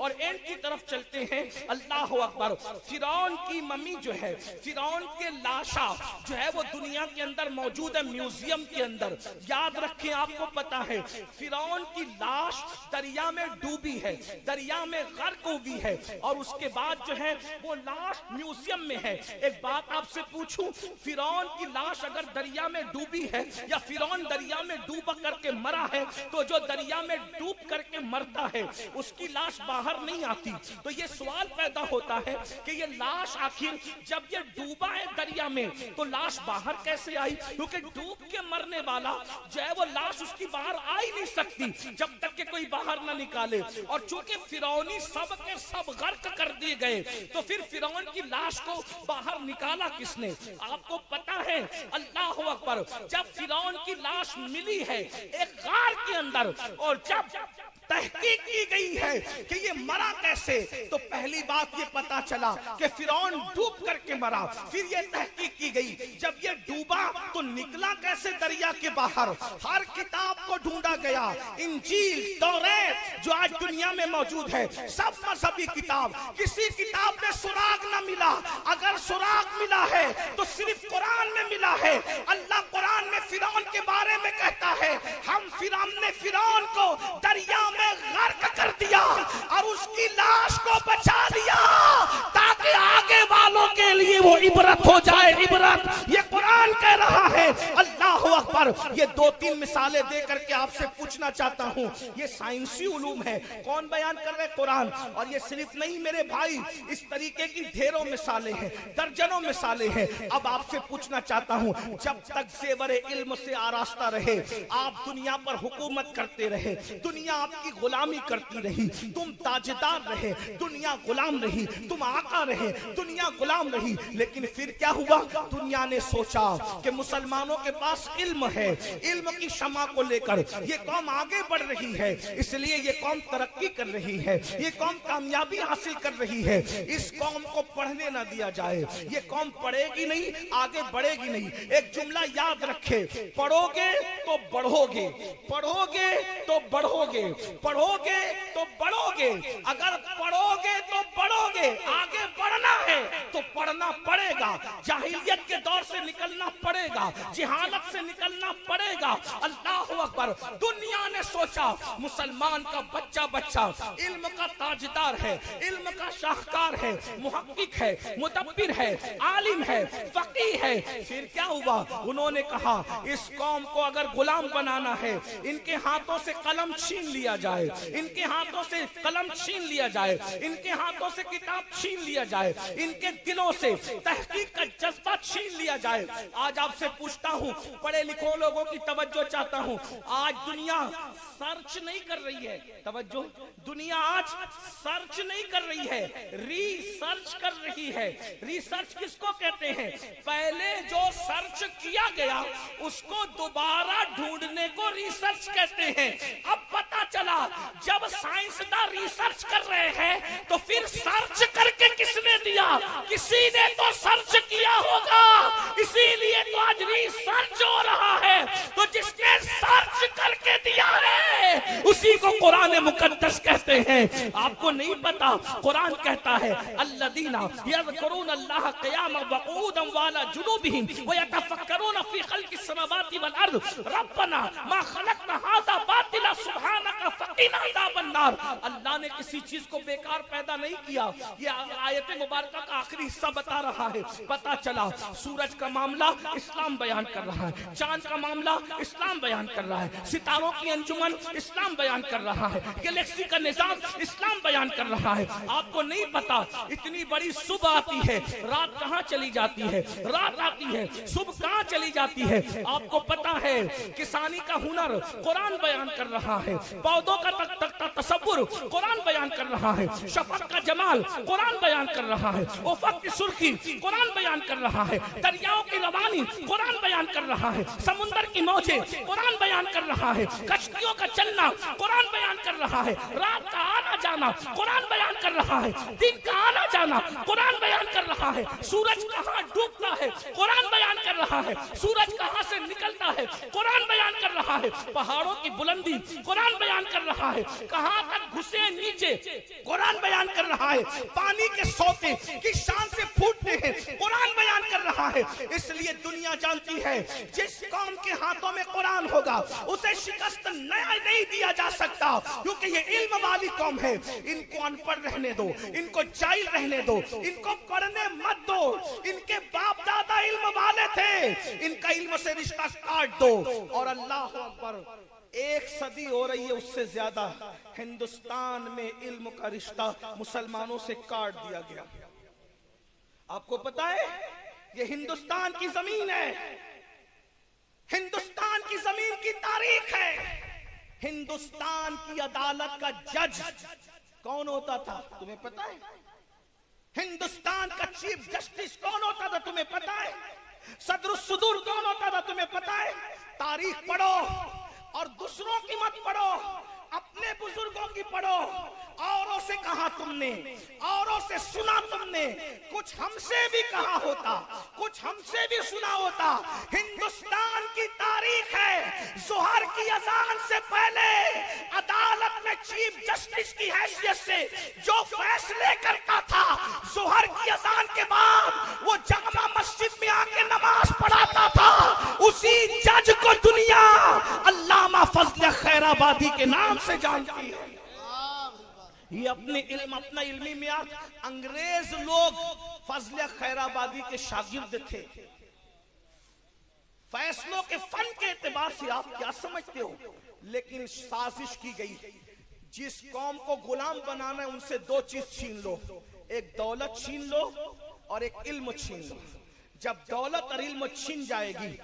اور اینڈ کی طرف چلتے ہیں. اللہ اکبر. فرعون کی ممی جو ہے, فرعون کے لاشا جو ہے وہ دنیا کے اندر موجود ہے, میوزیم کے اندر. یاد رکھیں, آپ کو پتا ہے فرعون کی لاش دریا میں ڈوبی ہے, دریا میں غرق ہوئی ہے, اور اس کے بعد جو ہے وہ لاش میوزیم میں ہے. ایک بات آپ سے پوچھوں, فرعون کی لاش اگر دریا میں ڈوبی ہے یا فرعون دریا میں ڈوب کر کے مرا ہے, تو جو دریا میں ڈوب کر کے مرتا ہے اس کی لاش باہر نہیں آتی. تو یہ سوال پیدا ہوتا ہے کہ یہ لاش آخر جب یہ ڈوبا ہے دریا میں تو لاش باہر کیسے آئی؟ کیونکہ ڈوب کے مرنے والا جو ہے وہ لاش اس کی باہر آ ہی نہیں سکتی جب تک کہ کوئی باہر نہ نکالے. اور چونکہ فرعونی سب کے سب غرق کر دیے گئے تو پھر فرعون کی لاش کو باہر نکالا کس نے؟ آپ کو پتا ہے اللہ اکبر, جب فرعون کی لاش ملی ہے ایک غار کے اندر, اور جب تحقیق کی گئی ہے کہ یہ مرا کیسے, تو پہلی بات یہ پتا چلا کہ فرعون ڈوب کر کے مرا. پھر یہ تحقیق کی گئی جب یہ ڈوبا تو نکلا کیسے دریا کے باہر. ہر کتاب کو ڈھونڈا گیا, انجیل, توریت جو آج دنیا میں موجود ہے, سب مذہبی کتاب, کسی کتاب میں سراغ نہ ملا. اگر سراغ ملا ہے تو صرف قرآن میں ملا ہے. اللہ قرآن میں فرعون کے بارے میں کہتا ہے ہم نے فرعون کو دریا میں غرق کر دیا اور اس کی لاش کو بچا لیا تاکہ آگے والوں کے لیے وہ عبرت ہو جائے. عبرت یہ قرآن کہہ رہا ہے. اللہ اکبر. یہ دو تین مثالیں دے کر کے آپ سے پوچھنا چاہتا ہوں, یہ سائنسی علوم ہے, کون بیان کر رہے؟ قرآن. اور یہ صرف نہیں میرے بھائی, اس طریقے کی ڈھیروں مثالیں ہیں, درجنوں مثالیں ہیں. اب آپ سے پوچھنا چاہتا ہوں, جب تک زیور علم سے آراستہ رہے, آپ دنیا پر حکومت کرتے رہے, دنیا آپ کی غلامی کرتی رہی, تم تاجدار رہے, دنیا غلام رہی, تم آقا رہے, دنیا غلام رہی. لیکن پھر کیا ہوا؟ دنیا نے سوچا کہ مسلمانوں کے پاس علم ہے, علم کی شمع کو لے کر یہ قوم آگے بڑھ رہی ہے, اس لیے یہ قوم ترقی کر رہی ہے, یہ قوم کامیابی حاصل کر رہی ہے. اس قوم کو پڑھنے نہ دیا جائے, یہ قوم پڑھے گی نہیں, آگے بڑھے گی نہیں. ایک جملہ یاد رکھے, پڑھو گے تو بڑھو گے, پڑھو گے تو بڑھو گے, پڑھو گے تو بڑھو گے. اگر پڑھو گے تو بڑھو گے, آگے بڑھنا ہے تو پڑھنا پڑے گا. جاہلیت کے دور سے نکلنا پڑے گا, جہالت سے نکلنا پڑے گا. اللہ اکبر. دنیا نے سوچا مسلمان کا بچہ بچہ علم کا تاجدار ہے, علم کا شاہکار ہے, محقق ہے, مدبر ہے, عالم ہے, فقیہ ہے. پھر کیا ہوا؟ انہوں نے کہا اس قوم کو اگر غلام بنانا ہے, ان کے ہاتھوں سے قلم چھین لیا جائے, ان کے ہاتھوں سے قلم چھین لیا جائے, ان کے ہاتھوں سے کتاب چھین لیا جائے, ان کے دلوں سے تحقیق کا جذبہ چھین لیا جائے. آج آپ سے پوچھتا ہوں, پڑھے لکھوں لوگوں کی توجہ چاہتا ہوں, آج دنیا سرچ نہیں کر رہی ہے, توجہ, دنیا آج سرچ نہیں کر رہی ہے, ریسرچ کر رہی ہے. ریسرچ کس کو کہتے ہیں؟ پہلے جو سرچ کیا گیا اس کو دوبارہ ڈھونڈنے کو ریسرچ کہتے ہیں. اب پتا چلا جب سائنسداں ریسرچ کر رہے ہیں تو پھر سرچ کر کے کس نے دیا؟ کسی نے تو سرچ کیا ہوگا, اسی لیے تو آج ریسرچ ہو رہا ہے. تو جس نے سرچ کر کے دیا ہے اسی کو قرآن مقدس کہتے ہیں. آپ کو نہیں پتا, قرآن کہتا ہے الذین یذکرون اللہ قیاما وقعودا وعلی جنوبہم ویتفکرون فی خلق السماوات والارض ربنا ما خلقت ھذا باطلا سبحانک فقنا عذاب النار. اللہ نے کسی چیز کو بیکار پیدا نہیں کیا. یہ آیت مبارکہ کا آخری حصہ بتا رہا ہے. پتا چلا سورج کا معاملہ اسلام بیان کر رہا ہے, چاند کا معاملہ اسلام بیان کر رہا ہے, ستاروں کی انجمن اسلام بیان کر رہا ہے, گلیکسی کا نظام اسلام بیان کر رہا ہے. آپ کو نہیں پتا اتنی بڑی صبح آتی ہے, رات کہاں چلی جاتی ہے, رات آتی ہے, صبح کہاں چلی جاتی ہے. آپ کو پتا ہے کسانی کا ہنر قرآن بیان کر رہا ہے, پودوں کا تصور قرآن بیان کر رہا ہے, شفق کا جمال قرآن بیان کر رہا ہے, افق کی سرخی قرآن بیان کر رہا ہے, دریاؤں کی روانی قرآن بیان کر رہا ہے, سمندر کی موجیں موجیں قرآن بیان کر رہا ہے، کشتیوں کا چلنا قرآن بیان کر رہا ہے، رات کا آنا جانا قرآن بیان کر رہا ہے، دن کا آنا جانا قرآن بیان کر رہا ہے، سورج کہاں ڈوبتا ہے قرآن بیان کر رہا ہے، سورج کہاں سے نکلتا ہے قرآن بیان کر رہا ہے، پہاڑوں کی بلندی قرآن بیان کر رہا ہے، کہاں تک گھسے نیچے قرآن بیان کر رہا ہے، پانی کے سوتے کس شان سے پھوٹتے ہیں قرآن بیان کر رہا ہے۔ اس لیے دنیا جانتی ہے جس قوم کے ہاتھوں میں قرآن ہوگا اسے شکست نہیں دیا جا سکتا، کیونکہ یہ علم والی قوم ہے۔ ان کو ان پڑھ رہنے دو، ان کو جاہل رہنے دو، ان کو پڑھنے مت دو، ان کے باپ دادا علم والے تھے، ان کا علم سے رشتہ کاٹ دو۔ اور اللہ اکبر، 1 صدی ہو رہی ہے اس سے زیادہ ہندوستان میں علم کا رشتہ مسلمانوں سے کاٹ دیا گیا۔ آپ کو پتا ہے یہ ہندوستان کی زمین ہے، ہندوستان کی زمین کی تاریخ ہے۔ ہندوستان کی عدالت کا جج کون ہوتا تھا تمہیں پتا ہے؟ ہندوستان کا چیف جسٹس کون ہوتا تھا تمہیں پتا ہے؟ صدر الصدور کون ہوتا تھا تمہیں پتا ہے؟ تاریخ پڑھو اور دوسروں کی مت پڑھو، اپنے بزرگوں کی پڑھو۔ اوروں سے کہا تم نے، اوروں سے سنا تم نے، کچھ ہم سے بھی کہا ہوتا، کچھ ہم سے بھی سنا ہوتا۔ ہندوستان کی تاریخ ہے، ظہر کی اذان سے پہلے عدالت میں چیف جسٹس کی حیثیت سے جو فیصلے کرتا تھا، ظہر کی اذان کے بعد وہ جامع مسجد میں آ کے نماز پڑھاتا تھا، اسی جج کو دنیا علامہ فضل خیرآبادی کے نام سے جانتی ہے۔ یہ اپنے علم، اپنا علمی معیار، انگریز لوگ فضل خیرآبادی کے شاگرد تھے۔ فیصلوں کے فن کے اعتبار سے آپ کیا سمجھتے ہو؟ لیکن سازش کی گئی، جس قوم کو غلام بنانا ہے ان سے 2 چیز چھین لو، ایک دولت چھین لو اور ایک علم چھین لو۔ جب دولت اور علم چھین جائے گی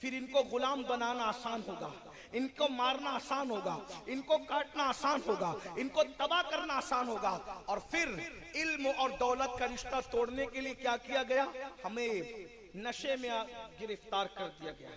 پھر ان کو غلام بنانا آسان ہوگا، ان کو مارنا آسان ہوگا، ان کو کاٹنا آسان ہوگا، ان کو تباہ کرنا آسان ہوگا۔ اور پھر علم اور دولت کا رشتہ توڑنے کے لیے کیا کیا گیا؟ ہمیں نشے میں گرفتار کر دیا گیا،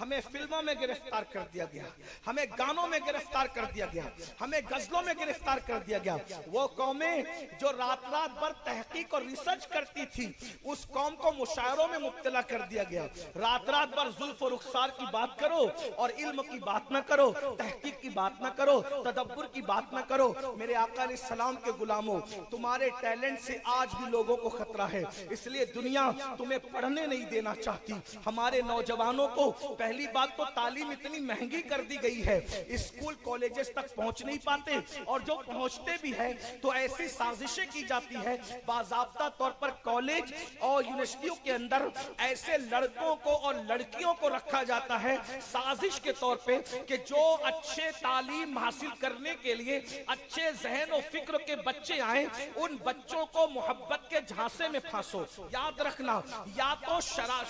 ہمیں فلموں میں گرفتار کر دیا گیا، ہمیں گانوں میں گرفتار کر دیا گیا، ہمیں غزلوں میں گرفتار کر دیا گیا۔ وہ قومیں جو رات بھر تحقیق اور ریسرچ کرتی تھی اس قوم کو مشاعروں میں مبتلا کر دیا گیا۔ رات بھر زلف و رخسار کی بات کرو اور علم کی بات نہ کرو، تحقیق کی بات نہ کرو، تدبر کی بات نہ کرو۔ میرے آقا علیہ السلام کے غلاموں، تمہارے ٹیلنٹ سے آج بھی لوگوں کو خطرہ ہے، اس لیے دنیا تمہیں پڑھنے نہیں دینا چاہتی۔ ہمارے نوجوانوں کو پہلی بات تو تعلیم اتنی مہنگی کر دی گئی ہے، اسکول کالجز تک پہنچ نہیں پاتے، اور جو پہنچتے بھی ہیں تو ایسی سازشیں کی جاتی ہے باضابطہ طور پر کالج اور یونیورسٹیوں کے اندر ایسے لڑکوں کو اور لڑکیوں کو رکھا جاتا ہے سازش کے طور پہ کہ جو اچھے تعلیم حاصل کرنے کے لیے اچھے ذہن و فکر کے بچے آئیں ان بچوں کو محبت کے جھانسے میں پھانسو۔ یاد رکھنا، یا تو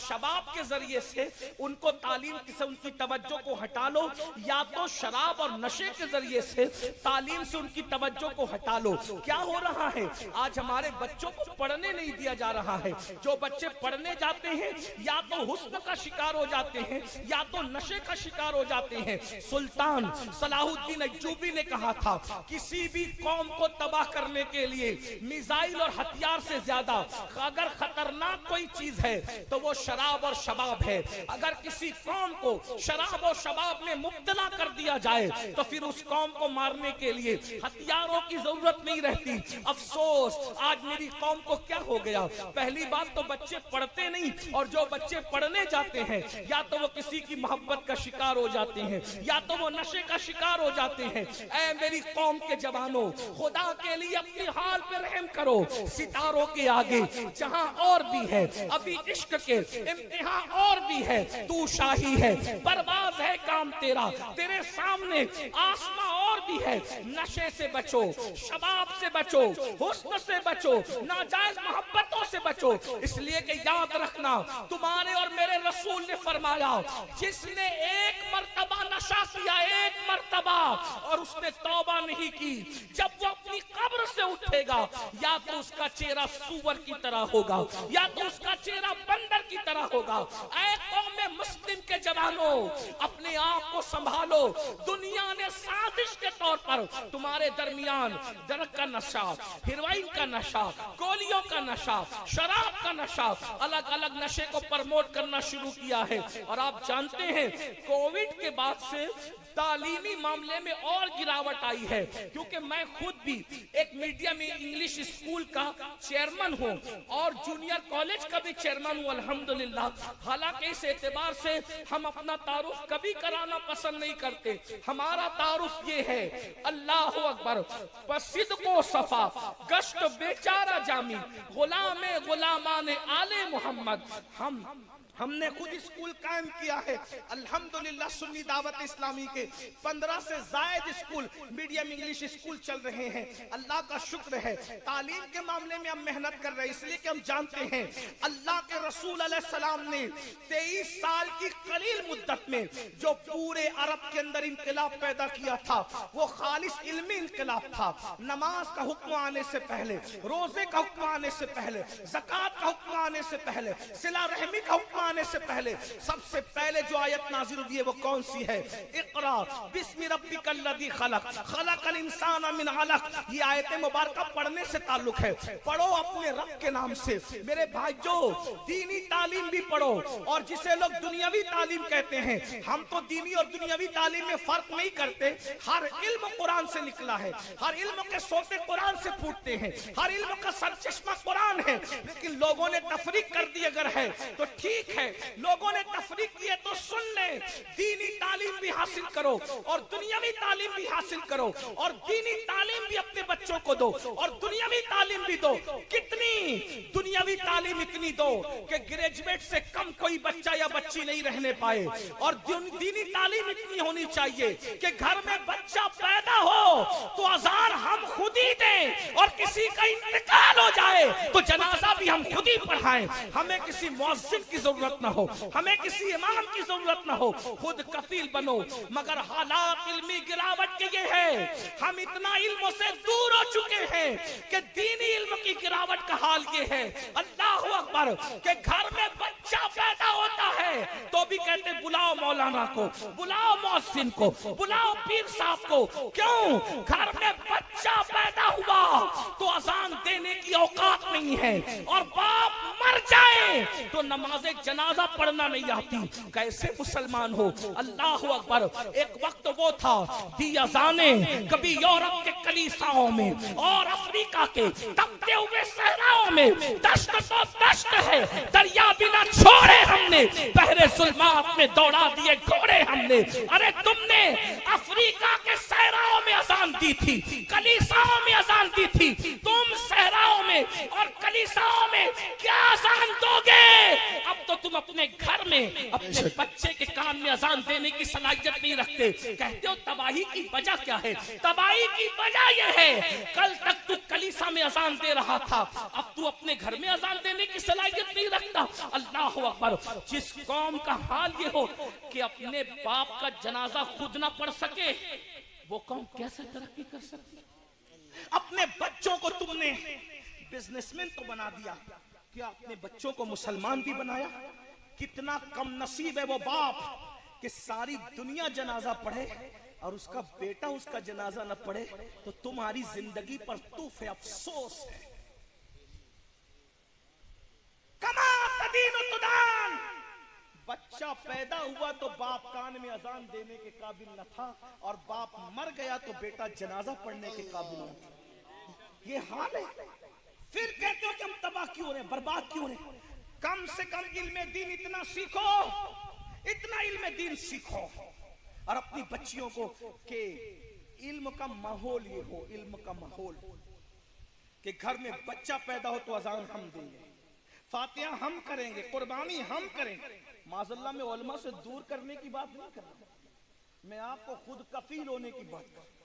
شباب کے ذریعے سے ان کو تعلیم سے ان کی توجہ کو ہٹا لو، یا تو شراب اور نشے کے ذریعے سے تعلیم سے ان کی توجہ کو ہٹا لو۔ کیا ہو رہا ہے آج؟ ہمارے بچوں کو پڑھنے نہیں دیا جا رہا ہے۔ جو بچے پڑھنے جاتے ہیں یا تو حسن کا شکار ہو جاتے ہیں یا تو نشے کا شکار ہو جاتے ہیں۔ سلطان صلاح الدین ایوبی نے کہا تھا کسی بھی قوم کو تباہ کرنے کے لیے میزائل اور ہتھیار سے زیادہ اگر خطرناک کوئی چیز ہے تو وہ شراب اور شباب ہے۔ اگر کسی قوم کو شراب و شباب میں مبتلا کر دیا جائے تو پھر اس قوم کو مارنے کے لیے ہتھیاروں کی ضرورت نہیں رہتی۔ افسوس آج میری قوم کو کیا ہو گیا؟ پہلی بات تو بچے پڑھتے نہیں، اور جو بچے پڑھنے جاتے ہیں یا تو وہ کسی کی محبت کا شکار ہو جاتے ہیں یا تو وہ نشے کا شکار ہو جاتے ہیں۔ اے میری قوم کے جوانوں، خدا کے لیے اپنی حال پہ رحم کرو۔ ستاروں کے آگے جہاں اور بھی ہے ابھی عشق کے امتحان اور بھی ہے، تو شاہی ہے پرواز ہے کام تیرا، تیرے سامنے آسماں اور بھی ہے۔ نشے سے بچو، شباب سے بچو، حسن سے بچو، ناجائز محبتوں سے بچو، اس لیے کہ یاد رکھنا تمہارے اور میرے رسول نے فرمایا جس نے ایک مرتبہ نشہ کیا، ایک مرتبہ، اور اس نے توبہ نہیں کی، جب وہ اپنی قبر سے اٹھے گا یا تو اس کا چہرہ سور کی طرح ہوگا یا تو اس کا چہرہ بندر کی طرح ہوگا۔ اے قوم مسلم کے جوانوں، اپنے آپ کو سنبھالو، دنیا نے سازش کے طور پر تمہارے درمیان درک کا نشہ، ہیروئن کا نشہ، گولیوں کا نشہ، شراب کا نشہ، الگ الگ نشے کو پرموٹ کرنا شروع کیا ہے۔ اور آپ جانتے ہیں کووڈ کے بعد سے تعلیمی معاملے میں اور گراوٹ آئی ہے، کیونکہ میں خود بھی ایک میڈیم انگلش اسکول کا چیئرمن ہوں اور جونیئر کالج کا بھی چیئرمن ہوں الحمدللہ۔ حالانکہ اس اعتبار سے ہم اپنا تعارف کبھی کرانا پسند نہیں کرتے، ہمارا تعارف یہ ہے، اللہ اکبر، صدق و صفا، گشت بیچارہ جامی، غلام غلامان آل محمد۔ ہم نے خود اسکول قائم کیا ہے الحمدللہ، سنی دعوت اسلامی کے 15 سے زائد اسکول میڈیم انگلش اسکول چل رہے ہیں، اللہ کا شکر ہے۔ تعلیم کے معاملے میں ہم محنت کر رہے ہیں، اس لیے کہ ہم جانتے ہیں اللہ کے رسول علیہ السلام نے 23 سال کی قلیل مدت میں جو پورے عرب کے اندر انقلاب پیدا کیا تھا وہ خالص علمی انقلاب تھا۔ نماز کا حکم آنے سے پہلے، روزے کا حکم آنے سے پہلے، زکوٰۃ کا حکم آنے سے پہلے، صلہ رحمی کا حکم آنے سے پہلے، سب سے پہلے جو آیت نازل ہوئی ہے وہ کون سی ہے؟ اقرا بسم ربک الذی خلق خلق الانسان من علق۔ یہ آیت مبارکہ پڑھنے سے تعلق ہے، پڑھو اپنے رب کے نام سے۔ میرے بھائی جو دینی تعلیم بھی پڑھو، اور جسے لوگ دنیاوی تعلیم کہتے ہیں، ہم تو دینی اور دنیاوی تعلیم میں فرق نہیں کرتے۔ ہر علم قرآن سے نکلا ہے، ہر علم کے سوتے قرآن سے پھوٹتے ہیں، ہر علم کا سرچشمہ قرآن ہے، لیکن لوگوں نے تفریق کر دی اگر ہے تو ٹھیک ہے، لوگوں نے تفریق کیے تو سن لیں۔ دینی تعلیم بھی حاصل کرو اور دنیاوی تعلیم بھی حاصل کرو، اور دینی تعلیم بھی اپنے بچوں کو دو اور دنیاوی تعلیم بھی دو۔ کتنی دنیاوی تعلیم؟ اتنی دو کہ گریجویٹ سے کم کوئی بچہ یا بچی نہیں رہنے پائے، اور دینی تعلیم اتنی ہونی چاہیے کہ گھر میں بچہ پیدا ہو تو اذان ہم خود ہی دیں، اور کسی کا انتقال ہو جائے تو جنازہ بھی ہم خود ہی پڑھائیں۔ ہمیں کسی مؤذن کی ضرورت نہ ہو، ہمیں کسی امام کی ضرورت نہ ہو، خود کفیل بنو۔ مگر حالات علمی گراوٹ کے یہ ہے، ہم اتنا علموں سے دور ہو چکے ہیں کہ دینی علم کی گراوٹ کا حال یہ ہے، اللہ اکبر، کہ گھر میں بچہ پیدا ہوتا ہے تو بھی کہتے بلاؤ مولانا کو، بلاؤ مؤذن کو، بلاؤ پیر صاحب کو۔ کیوں؟ گھر میں بچہ پیدا ہوا تو اذان دینے کی اوقات نہیں ہے، اور باپ مر جائے تو نماز جنازہ پڑھنا نہیں آتی۔ کیسے مسلمان ہو؟ اللہ اکبر۔ ایک وقت وہ تھا دی اذانیں کبھی یورپ کے کلیساؤں میں اور افریقہ کے تپتے ہوئے صحراؤں میں، دشت تو دشت ہے، دریا بھی نہ چھوڑے ہم نے، بحر ظلمات میں دوڑا دیے گھوڑے ہم نے۔ ارے تم نے افریقہ کے صحراؤں میں اذان دی تھی، کلیساؤں میں اذان دی تھی، تم صحراؤں میں اور کلیساؤں میں کیا اذان دو گے؟ اب تو تم اپنے گھر میں اپنے بچے کے کان میں اذان دینے کی صلاحیت نہیں رکھتے۔ کہتے ہو تباہی کی وجہ کیا ہے؟ تباہی کی وجہ یہ ہے کل تک تو کلیسا میں اذان دے رہا تھا، اب تو اپنے گھر میں اذان دینے کی صلاحیت نہیں رکھتا۔ اللہ اکبر۔ جس قوم کا حال یہ ہو کہ اپنے باپ کا جنازہ خود نہ پڑھ سکے، وہ قوم کیسے ترقی کر سکتی؟ اپنے بچوں کو تم نے بزنس مین تو بنا دیا، کیا اپنے بچوں کو مسلمان بھی بنایا؟ کتنا کم نصیب ہے وہ باپ کہ ساری دنیا جنازہ پڑھے اور اس کا بیٹا اس کا جنازہ نہ پڑھے، تو تمہاری زندگی پر طوف افسوس ہے۔ کما تدین تدان۔ بچہ پیدا ہوا تو باپ کان میں اذان دینے کے قابل نہ تھا، اور باپ مر گیا تو بیٹا جنازہ پڑھنے کے قابل نہ تھا۔ یہ حال ہے۔ پھر کہتے ہو کہ ہم تباہ کیوں رہے، برباد کیوں رہے؟ کم سے کم علم دین اتنا سیکھو، اتنا علم دین سیکھو، اور اپنی بچیوں کو کہ علم کا ماحول یہ ہو، علم کا ماحول کہ گھر میں بچہ پیدا ہو تو اذان ہم دیں گے، فاتحہ ہم کریں گے، قربانی ہم کریں گے۔ معاذ اللہ میں علماء سے دور کرنے کی بات نہیں کر رہا، میں آپ کو خود کفیل ہونے کی بات کر رہا ہوں۔